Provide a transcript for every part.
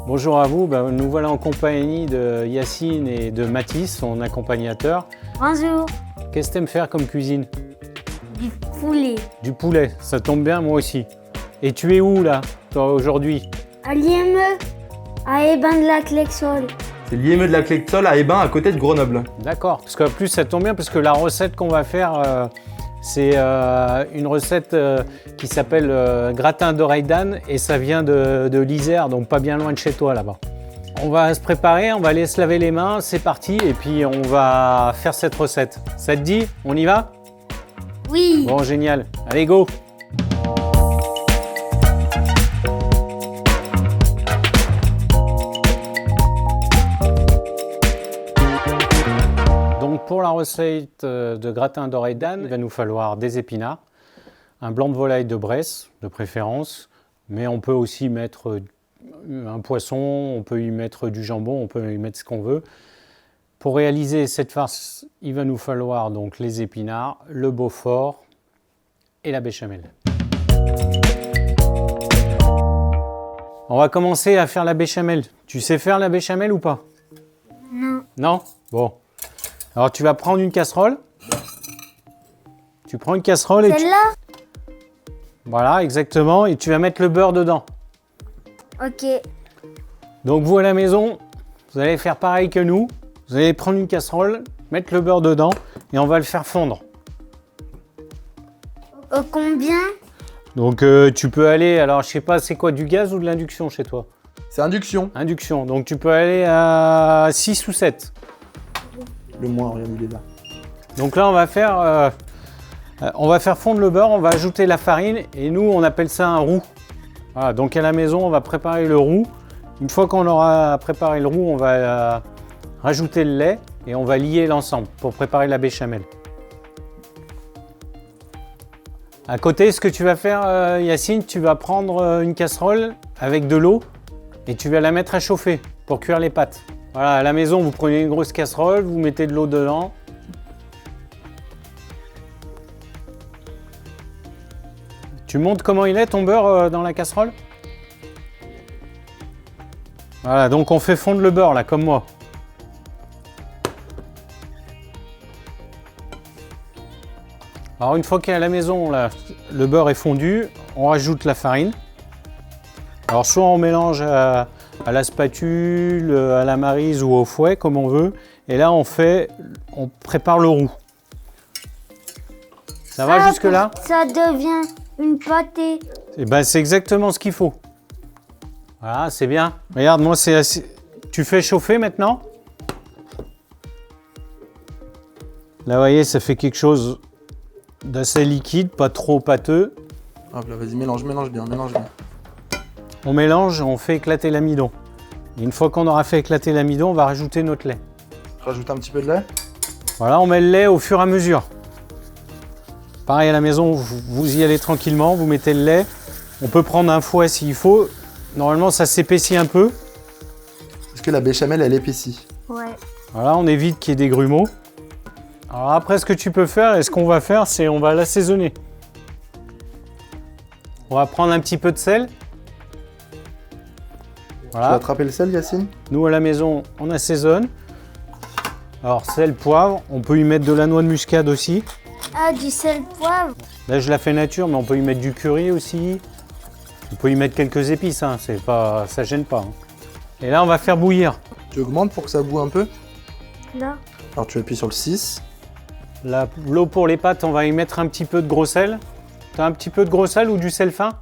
Bonjour à vous, nous voilà en compagnie de Yacine et de Mathis, son accompagnateur. Bonjour. Qu'est-ce que tu aimes faire comme cuisine? Du poulet. Du poulet, ça tombe bien, moi aussi. Et tu es où là, toi, aujourd'hui? À l'IME, à Eban de la Clexol. C'est l'IME de la Clexol à Eban, à côté de Grenoble. D'accord, parce qu'en plus ça tombe bien parce que la recette qu'on va faire, c'est une recette qui s'appelle gratin d'oreille d'âne et ça vient de l'Isère, donc pas bien loin de chez toi là-bas. On va se préparer, on va aller se laver les mains, c'est parti, et puis on va faire cette recette. Ça te dit? On y va? Oui. Bon, génial. Allez, go! Donc pour la recette de gratin d'oreille d'âne, il va nous falloir des épinards, un blanc de volaille de Bresse, de préférence, mais on peut aussi mettre un poisson, on peut y mettre du jambon, on peut y mettre ce qu'on veut. Pour réaliser cette farce, il va nous falloir donc les épinards, le Beaufort et la béchamel. On va commencer à faire la béchamel. Tu sais faire la béchamel ou pas? Non. Non? Bon. Alors tu vas prendre une casserole. Tu prends une casserole et Celle-là? Voilà, exactement. Et tu vas mettre le beurre dedans. Ok. Donc vous à la maison, vous allez faire pareil que nous. Vous allez prendre une casserole, mettre le beurre dedans et on va le faire fondre. Combien? Donc tu peux aller, alors je sais pas, c'est quoi, du gaz ou de l'induction chez toi? C'est induction. Induction, donc tu peux aller à 6 ou 7. Le moins, regarde, il est là. Donc là on va faire fondre le beurre, on va ajouter la farine et nous on appelle ça un roux. Voilà, donc à la maison on va préparer le roux. Une fois qu'on aura préparé le roux, on va rajouter le lait et on va lier l'ensemble pour préparer la béchamel. À côté, ce que tu vas faire, Yacine, tu vas prendre une casserole avec de l'eau et tu vas la mettre à chauffer pour cuire les pâtes. Voilà, à la maison, vous prenez une grosse casserole, vous mettez de l'eau dedans. Tu montres comment il est ton beurre dans la casserole? Voilà, donc on fait fondre le beurre là, comme moi. Alors une fois qu'à la maison, là, le beurre est fondu, on rajoute la farine. Alors soit on mélange à la spatule, à la maryse ou au fouet, comme on veut. Et là, on prépare le roux. Ça va jusque là? Ça devient une pâtée. Et ben, c'est exactement ce qu'il faut. Voilà, c'est bien. Regarde, moi c'est assez... Tu fais chauffer maintenant. Là, vous voyez, ça fait quelque chose d'assez liquide, pas trop pâteux. Hop là, vas-y, mélange bien, mélange bien. On mélange, on fait éclater l'amidon. Et une fois qu'on aura fait éclater l'amidon, on va rajouter notre lait. Rajoute un petit peu de lait. Voilà, on met le lait au fur et à mesure. Pareil à la maison, vous y allez tranquillement, vous mettez le lait. On peut prendre un fouet s'il faut. Normalement, ça s'épaissit un peu. Est-ce que la béchamel, elle épaissit? Ouais. Voilà, on évite qu'il y ait des grumeaux. Alors après, ce que tu peux faire et ce qu'on va faire, c'est on va l'assaisonner. On va prendre un petit peu de sel. Tu vas attraper le sel, Yacine? Nous, à la maison, on assaisonne. Alors, sel, poivre. On peut y mettre de la noix de muscade aussi. Ah, du sel poivre. Là, je la fais nature, mais on peut y mettre du curry aussi. On peut y mettre quelques épices, hein. C'est pas, ça gêne pas. Hein. Et là, on va faire bouillir. Tu augmentes pour que ça boue un peu? Là. Alors tu appuies sur le 6. L'eau pour les pâtes, on va y mettre un petit peu de gros sel. Tu as un petit peu de gros sel ou du sel fin?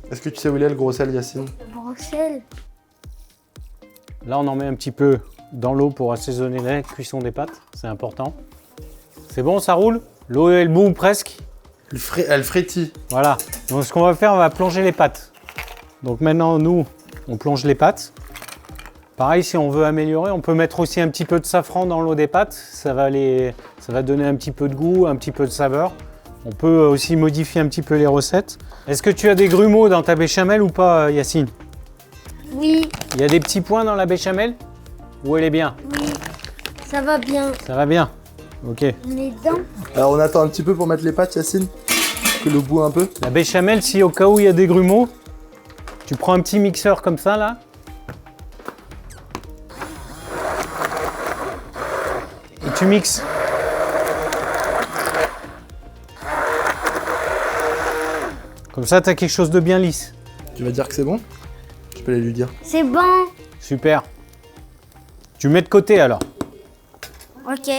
Est-ce que tu sais où il est le gros sel, Yacine? Bruxelles. Là, on en met un petit peu dans l'eau pour assaisonner la cuisson des pâtes. C'est important. C'est bon, ça roule? L'eau, elle bout presque. Elle frétille. Voilà. Donc, ce qu'on va faire, on va plonger les pâtes. Donc maintenant, nous, on plonge les pâtes. Pareil, si on veut améliorer, on peut mettre aussi un petit peu de safran dans l'eau des pâtes. Ça va donner un petit peu de goût, un petit peu de saveur. On peut aussi modifier un petit peu les recettes. Est-ce que tu as des grumeaux dans ta béchamel ou pas, Yacine? Oui. Il y a des petits points dans la béchamel? Ou elle est bien? Oui. Ça va bien. Ça va bien. Ok. On est dedans. Alors on attend un petit peu pour mettre les pâtes, Yacine? Que l'eau bout un peu? La béchamel, si au cas où il y a des grumeaux, tu prends un petit mixeur comme ça, là. tu mixes. Comme ça, tu as quelque chose de bien lisse. Tu vas dire que c'est bon? Je peux aller lui dire. C'est bon. Super. Tu mets de côté alors. Ok.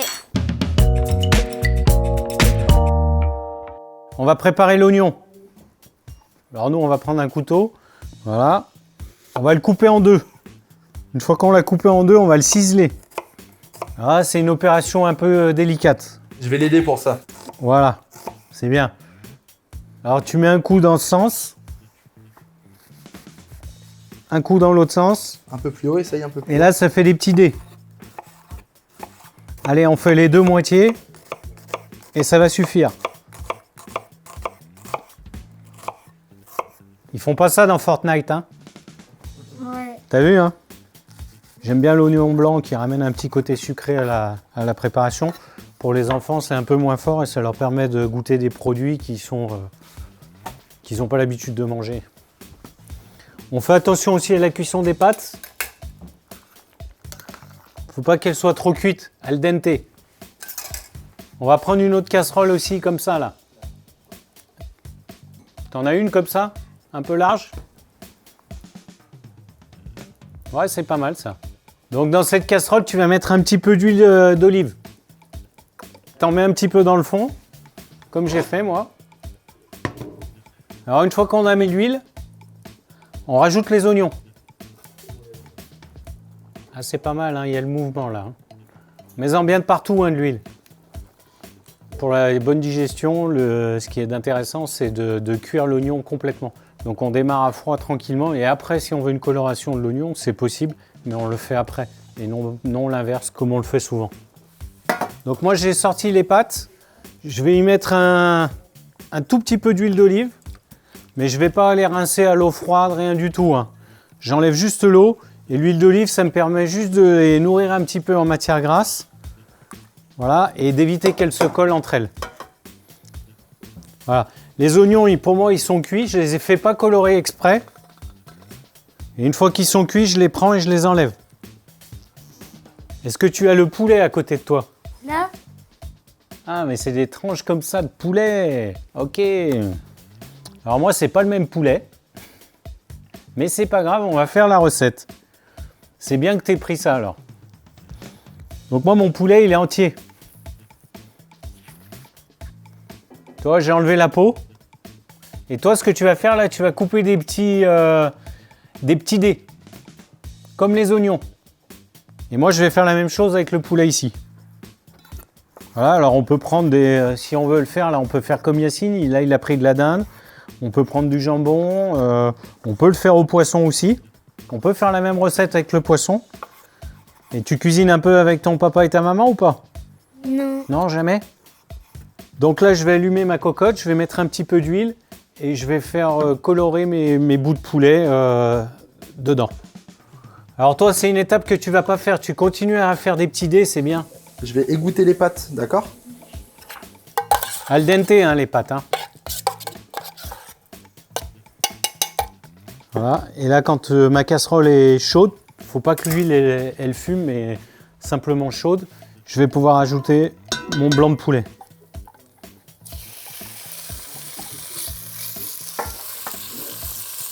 On va préparer l'oignon. Alors nous, on va prendre un couteau. Voilà. On va le couper en deux. Une fois qu'on l'a coupé en deux, on va le ciseler. Ah, c'est une opération un peu délicate. Je vais l'aider pour ça. Voilà, c'est bien. Alors tu mets un coup dans ce sens. Un coup dans l'autre sens. Un peu plus haut, essaye un peu plus haut. Et là, ça fait des petits dés. Allez, on fait les deux moitiés. Et ça va suffire. Ils font pas ça dans Fortnite, hein? Ouais. T'as vu, hein? J'aime bien l'oignon blanc qui ramène un petit côté sucré à la préparation. Pour les enfants, c'est un peu moins fort et ça leur permet de goûter des produits qu'ils n'ont pas l'habitude de manger. On fait attention aussi à la cuisson des pâtes. Faut pas qu'elles soient trop cuites, al dente. On va prendre une autre casserole aussi comme ça là. T'en as une comme ça? Un peu large? Ouais, c'est pas mal ça. Donc dans cette casserole, tu vas mettre un petit peu d'huile d'olive. T'en mets un petit peu dans le fond, comme j'ai fait moi. Alors une fois qu'on a mis l'huile, on rajoute les oignons. Ah, c'est pas mal, hein, il y a le mouvement là. Mets-en bien de partout, hein, de l'huile. Pour la bonne digestion, ce qui est intéressant, c'est de cuire l'oignon complètement. Donc on démarre à froid tranquillement et après, si on veut une coloration de l'oignon, c'est possible, mais on le fait après et non l'inverse comme on le fait souvent. Donc moi, j'ai sorti les pâtes. Je vais y mettre un tout petit peu d'huile d'olive, mais je ne vais pas les rincer à l'eau froide, rien du tout, hein. J'enlève juste l'eau et l'huile d'olive, ça me permet juste de les nourrir un petit peu en matière grasse. Voilà, et d'éviter qu'elles se collent entre elles. Voilà. Les oignons, pour moi, ils sont cuits. Je ne les ai fait pas colorer exprès. Et une fois qu'ils sont cuits, je les prends et je les enlève. Est-ce que tu as le poulet à côté de toi? Là? Ah, mais c'est des tranches comme ça de poulet. Ok. Alors moi, c'est pas le même poulet. Mais c'est pas grave, on va faire la recette. C'est bien que tu aies pris ça alors. Donc moi, mon poulet, il est entier. Toi, j'ai enlevé la peau. Et toi, ce que tu vas faire là, tu vas couper des petits dés. Comme les oignons. Et moi, je vais faire la même chose avec le poulet ici. Voilà, alors on peut prendre si on veut le faire, là, on peut faire comme Yacine. Là, il a pris de la dinde. On peut prendre du jambon. On peut le faire au poisson aussi. On peut faire la même recette avec le poisson. Et tu cuisines un peu avec ton papa et ta maman ou pas? Non. Non, jamais? Donc là, je vais allumer ma cocotte, je vais mettre un petit peu d'huile et je vais faire colorer mes bouts de poulet dedans. Alors toi, c'est une étape que tu vas pas faire. Tu continues à faire des petits dés, c'est bien. Je vais égoutter les pâtes, d'accord? Al dente, hein, les pâtes. Hein. Voilà. Et là, quand ma casserole est chaude, faut pas que l'huile elle fume, mais simplement chaude, je vais pouvoir ajouter mon blanc de poulet.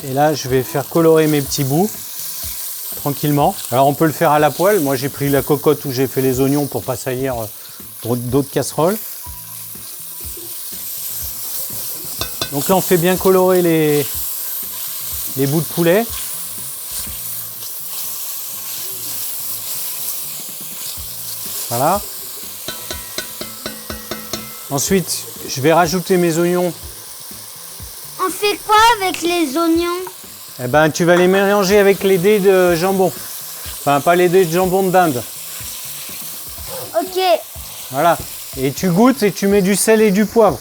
Et là, je vais faire colorer mes petits bouts tranquillement. Alors, on peut le faire à la poêle. Moi, j'ai pris la cocotte où j'ai fait les oignons pour pas salir d'autres casseroles. Donc là, on fait bien colorer les bouts de poulet. Voilà. Ensuite, je vais rajouter mes oignons. On fait quoi avec les oignons? Eh ben, tu vas les mélanger avec les dés de jambon. Enfin, pas les dés de jambon de dinde. Ok. Voilà. Et tu goûtes et tu mets du sel et du poivre.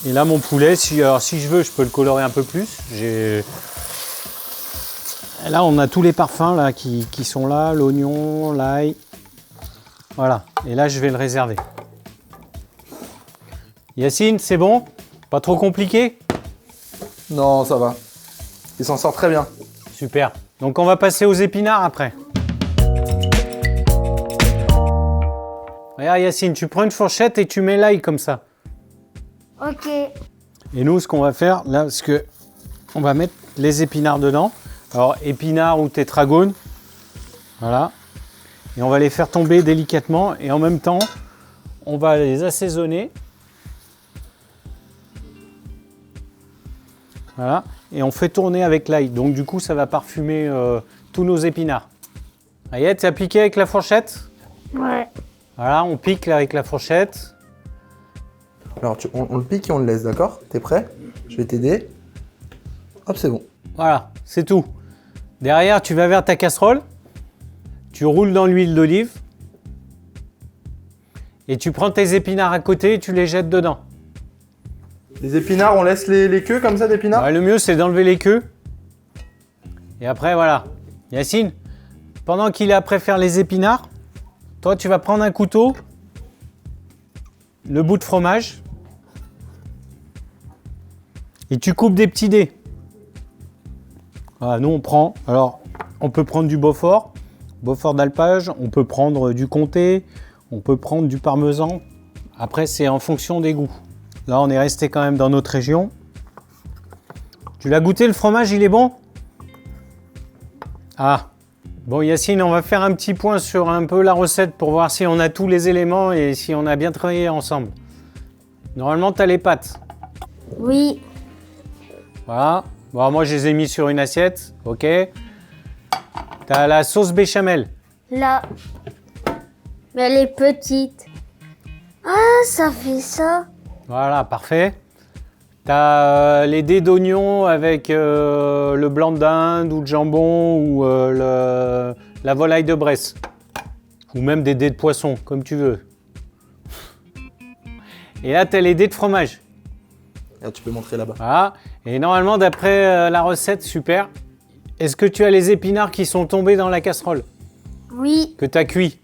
Et là, mon poulet, si je veux, je peux le colorer un peu plus. Et là, on a tous les parfums là, qui sont là, l'oignon, l'ail. Voilà. Et là, je vais le réserver. Yacine, c'est bon? Pas trop compliqué? Non, ça va. Il s'en sort très bien. Super. Donc, on va passer aux épinards après. Regarde Yacine, tu prends une fourchette et tu mets l'ail comme ça. Ok. Et nous, ce qu'on va faire, là, parce que on va mettre les épinards dedans. Alors, épinards ou tétragones. Voilà. Et on va les faire tomber délicatement. Et en même temps, on va les assaisonner. Voilà. Et on fait tourner avec l'ail. Donc, du coup, ça va parfumer tous nos épinards. Ayette, tu as piqué avec la fourchette? Ouais. Voilà, on pique là, avec la fourchette. Alors, on le pique et on le laisse, d'accord? T'es prêt? Je vais t'aider. Hop, c'est bon. Voilà, c'est tout. Derrière, tu vas vers ta casserole. Tu roules dans l'huile d'olive. Et tu prends tes épinards à côté et tu les jettes dedans. Les épinards, on laisse les queues comme ça d'épinards? Ouais, le mieux, c'est d'enlever les queues. Et après, voilà. Yacine, pendant qu'il est après faire les épinards, toi, tu vas prendre un couteau, le bout de fromage, et tu coupes des petits dés. Voilà, nous, on prend. Alors, on peut prendre du Beaufort d'alpage, on peut prendre du comté, on peut prendre du parmesan. Après, c'est en fonction des goûts. Là, on est resté quand même dans notre région. Tu l'as goûté, le fromage, il est bon? Ah, bon Yacine, on va faire un petit point sur un peu la recette pour voir si on a tous les éléments et si on a bien travaillé ensemble. Normalement, tu as les pâtes. Oui. Voilà. Bon, moi, je les ai mis sur une assiette. OK. Tu as la sauce béchamel. Là. Mais elle est petite. Ah, ça fait ça. Voilà, parfait. Tu as les dés d'oignon avec le blanc d'Inde ou le jambon ou la volaille de Bresse. Ou même des dés de poisson, comme tu veux. Et là, tu as les dés de fromage. Là, tu peux montrer là-bas. Voilà. Et normalement, d'après la recette, super. Est-ce que tu as les épinards qui sont tombés dans la casserole? Oui. Que tu as cuit?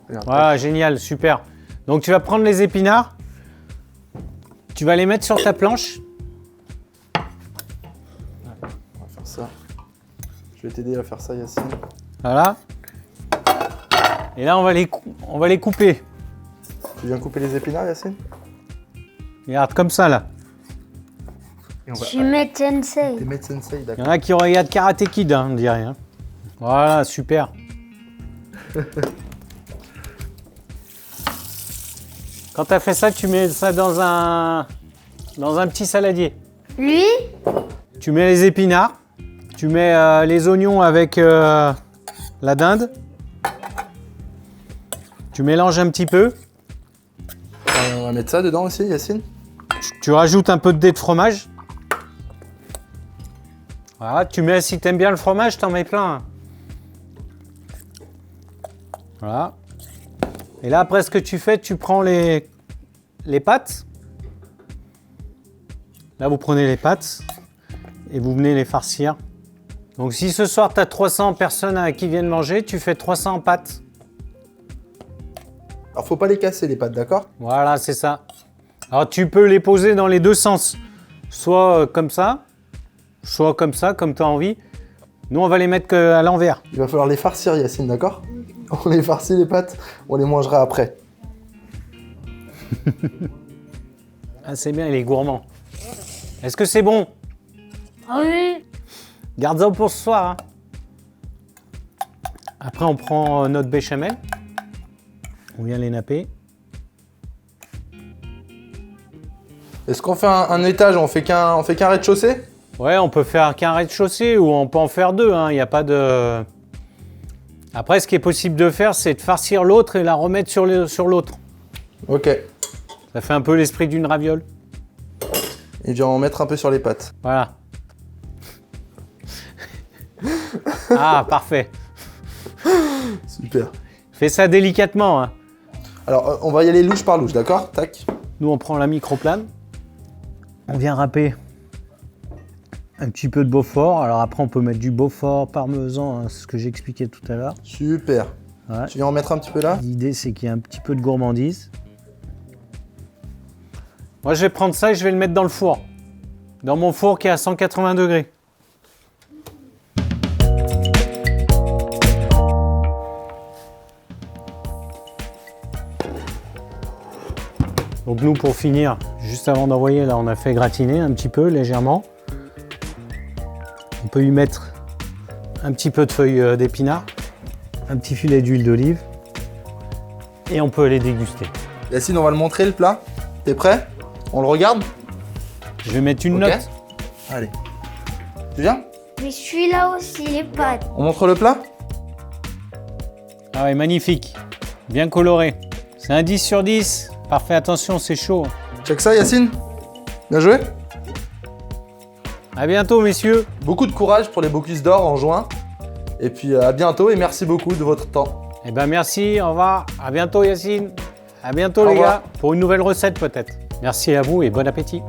Regarde, Voilà, génial, super. Donc, tu vas prendre les épinards. Tu vas les mettre sur ta planche. on va faire ça. Je vais t'aider à faire ça, Yacine. Voilà. Et là, on va les couper. Tu viens couper les épinards, Yacine? Regarde, comme ça, là. Et on va... Je suis maître T'es sensei. maître sensei, Il y d'accord. en a qui regardent Karate Kid, hein, on dirait. Hein. Voilà, super. Quand tu as fait ça, tu mets ça dans un petit saladier. Lui? Tu mets les épinards, tu mets les oignons avec la dinde. Tu mélanges un petit peu. On va mettre ça dedans aussi, Yacine. Tu rajoutes un peu de dés de fromage. Voilà, tu mets, si tu aimes bien le fromage, t'en mets plein. Voilà. Et là, après, ce que tu fais, tu prends les pâtes. Là, vous prenez les pâtes et vous venez les farcir. Donc, si ce soir, tu as 300 personnes qui viennent manger, tu fais 300 pâtes. Alors, faut pas les casser, les pâtes, d'accord? Voilà, c'est ça. Alors, tu peux les poser dans les deux sens. Soit comme ça, comme tu as envie. Nous, on va les mettre à l'envers. Il va falloir les farcir, Yacine, d'accord? On les farcit, les pâtes, on les mangera après. Ah, c'est bien, il est gourmand. Est-ce que c'est bon? Oui. Garde-en pour ce soir. Hein. Après, on prend notre béchamel. On vient les napper. Est-ce qu'on fait un étage, on fait qu'un rez-de-chaussée? Ouais, on peut faire qu'un rez-de-chaussée ou on peut en faire deux. Il n'y a pas de... Après, ce qui est possible de faire, c'est de farcir l'autre et la remettre sur l'autre. Ok. Ça fait un peu l'esprit d'une raviole. Et je vais en mettre un peu sur les pâtes. Voilà. Ah, parfait. Super. Fais ça délicatement. Hein. Alors, on va y aller louche par louche, d'accord? Tac. Nous, on prend la microplane. On vient râper un petit peu de Beaufort. Alors après, on peut mettre du Beaufort, parmesan, hein, c'est ce que j'expliquais tout à l'heure. Super. Ouais. Tu viens en mettre un petit peu là? L'idée, c'est qu'il y ait un petit peu de gourmandise. Moi, je vais prendre ça et je vais le mettre dans le four. Dans mon four qui est à 180 degrés. Donc nous, pour finir, juste avant d'envoyer, là, on a fait gratiner un petit peu, légèrement. On peut y mettre un petit peu de feuilles d'épinards, un petit filet d'huile d'olive, et on peut les déguster. Yacine, on va le montrer le plat. T'es prêt? On le regarde? Je vais mettre une Ok. note. Allez. Tu viens? Mais celui-là aussi, les pâtes. On montre le plat? Ah ouais, magnifique, bien coloré. C'est un 10 sur 10. Parfait, attention, c'est chaud. Check ça, Yacine. Bien joué. À bientôt, messieurs. Beaucoup de courage pour les Bocuse d'Or en juin. Et puis à bientôt et merci beaucoup de votre temps. Eh ben merci, au revoir. À bientôt, Yacine. À bientôt, Au les revoir. gars, pour une nouvelle recette peut-être. Merci à vous et bon appétit.